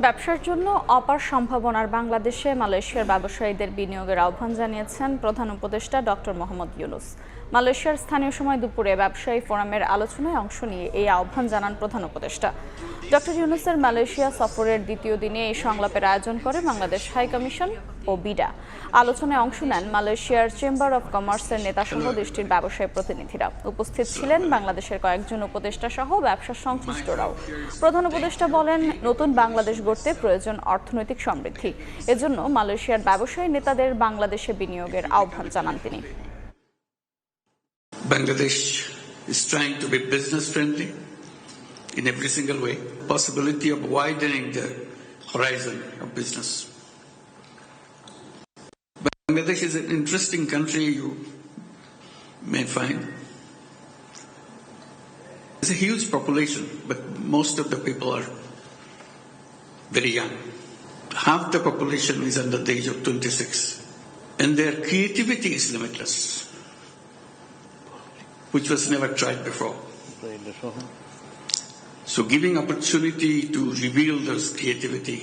ব্যবসার জন্য অপার সম্ভাবনার বাংলাদেশে মালয়েশিয়ার ব্যবসায়ীদের বিনিয়োগের আহ্বান জানিয়েছেন প্রধান উপদেষ্টা ডক্টর মোহাম্মদ ইউনূস। মালয়েশিয়ার স্থানীয় সময় দুপুরে ব্যবসায়ী ফোরামের আলোচনায় অংশ নিয়ে এই আহ্বান জানান প্রধান উপদেষ্টা। ডক্টর ইউনূসের মালয়েশিয়া সফরের দ্বিতীয় দিনে এই সংলাপের আয়োজন করে বাংলাদেশ হাই কমিশন ও বিডা। আলোচনায় অংশ নেন মালয়েশিয়ার চেম্বার অব কমার্সের নেতাসহ দেশটির ব্যবসায়ী প্রতিনিধিরা। উপস্থিত ছিলেন বাংলাদেশের কয়েকজন উপদেষ্টা সহ ব্যবসা সংশ্লিষ্টরাও। প্রধান উপদেষ্টা বলেন, নতুন বাংলাদেশ গড়তে প্রয়োজন অর্থনৈতিক সমৃদ্ধি। এজন্য মালয়েশিয়ার ব্যবসায়ী নেতাদের বাংলাদেশে বিনিয়োগের আহ্বান জানান তিনি। Bangladesh is trying to be business friendly in every single way. Possibility of widening the horizon of business. Bangladesh is an interesting country, you may find. It's a huge population, but most of the people are very young. Half the population is under the age of 26, and their creativity is limitless, which was never tried before. So giving opportunity to reveal those creativity